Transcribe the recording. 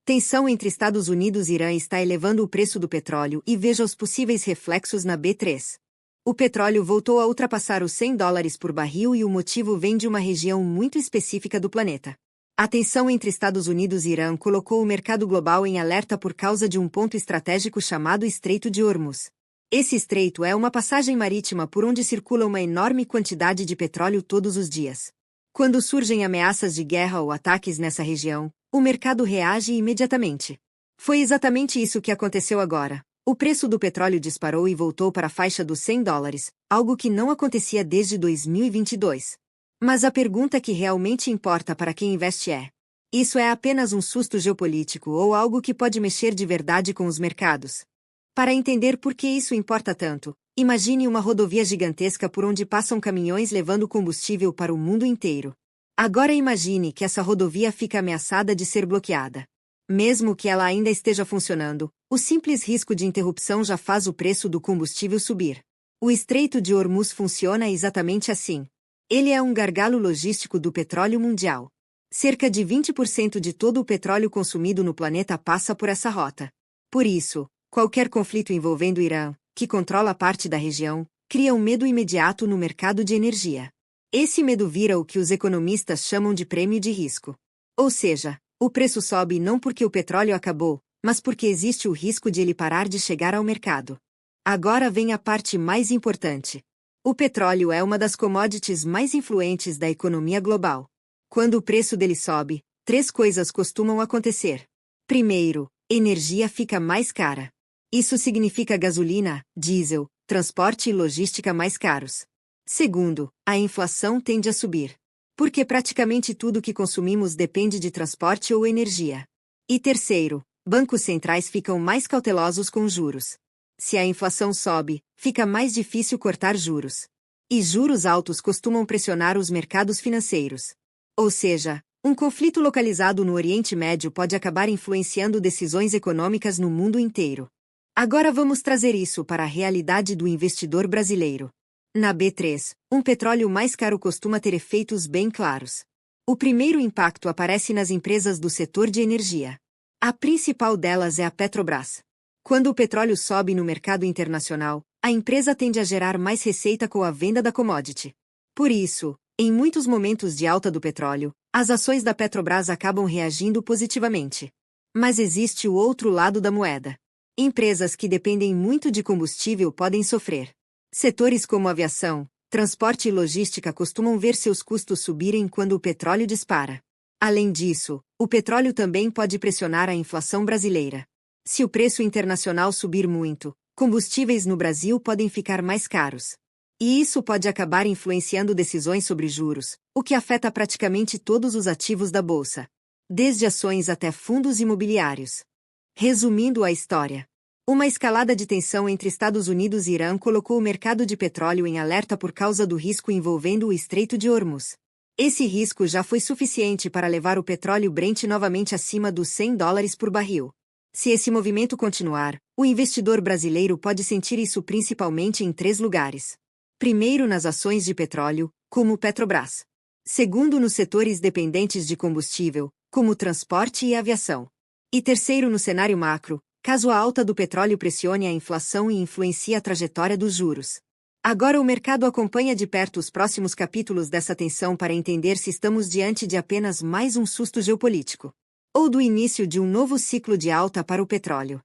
Tensão entre Estados Unidos e Irã está elevando o preço do petróleo e veja os possíveis reflexos na B3. O petróleo voltou a ultrapassar os $100 por barril e o motivo vem de uma região muito específica do planeta. A tensão entre Estados Unidos e Irã colocou o mercado global em alerta por causa de um ponto estratégico chamado Estreito de Hormuz. Esse estreito é uma passagem marítima por onde circula uma enorme quantidade de petróleo todos os dias. Quando surgem ameaças de guerra ou ataques nessa região, o mercado reage imediatamente. Foi exatamente isso que aconteceu agora. O preço do petróleo disparou e voltou para a faixa dos $100, algo que não acontecia desde 2022. Mas a pergunta que realmente importa para quem investe é: isso é apenas um susto geopolítico ou algo que pode mexer de verdade com os mercados? Para entender por que isso importa tanto, imagine uma rodovia gigantesca por onde passam caminhões levando combustível para o mundo inteiro. Agora imagine que essa rodovia fica ameaçada de ser bloqueada. Mesmo que ela ainda esteja funcionando, o simples risco de interrupção já faz o preço do combustível subir. O Estreito de Hormuz funciona exatamente assim. Ele é um gargalo logístico do petróleo mundial. Cerca de 20% de todo o petróleo consumido no planeta passa por essa rota. Por isso, qualquer conflito envolvendo o Irã, que controla parte da região, cria um medo imediato no mercado de energia. Esse medo vira o que os economistas chamam de prêmio de risco. Ou seja, o preço sobe não porque o petróleo acabou, mas porque existe o risco de ele parar de chegar ao mercado. Agora vem a parte mais importante. O petróleo é uma das commodities mais influentes da economia global. Quando o preço dele sobe, 3 coisas costumam acontecer. Primeiro, energia fica mais cara. Isso significa gasolina, diesel, transporte e logística mais caros. Segundo, a inflação tende a subir. Porque praticamente tudo que consumimos depende de transporte ou energia. E terceiro, bancos centrais ficam mais cautelosos com juros. Se a inflação sobe, fica mais difícil cortar juros. E juros altos costumam pressionar os mercados financeiros. Ou seja, um conflito localizado no Oriente Médio pode acabar influenciando decisões econômicas no mundo inteiro. Agora vamos trazer isso para a realidade do investidor brasileiro. Na B3, um petróleo mais caro costuma ter efeitos bem claros. O primeiro impacto aparece nas empresas do setor de energia. A principal delas é a Petrobras. Quando o petróleo sobe no mercado internacional, a empresa tende a gerar mais receita com a venda da commodity. Por isso, em muitos momentos de alta do petróleo, as ações da Petrobras acabam reagindo positivamente. Mas existe o outro lado da moeda. Empresas que dependem muito de combustível podem sofrer. Setores como aviação, transporte e logística costumam ver seus custos subirem quando o petróleo dispara. Além disso, o petróleo também pode pressionar a inflação brasileira. Se o preço internacional subir muito, combustíveis no Brasil podem ficar mais caros. E isso pode acabar influenciando decisões sobre juros, o que afeta praticamente todos os ativos da bolsa, desde ações até fundos imobiliários. Resumindo a história, uma escalada de tensão entre Estados Unidos e Irã colocou o mercado de petróleo em alerta por causa do risco envolvendo o Estreito de Hormuz. Esse risco já foi suficiente para levar o petróleo Brent novamente acima dos $100 por barril. Se esse movimento continuar, o investidor brasileiro pode sentir isso principalmente em 3 lugares. Primeiro, nas ações de petróleo, como Petrobras. Segundo, nos setores dependentes de combustível, como transporte e aviação. E terceiro, no cenário macro, caso a alta do petróleo pressione a inflação e influencie a trajetória dos juros. Agora o mercado acompanha de perto os próximos capítulos dessa tensão para entender se estamos diante de apenas mais um susto geopolítico, ou do início de um novo ciclo de alta para o petróleo.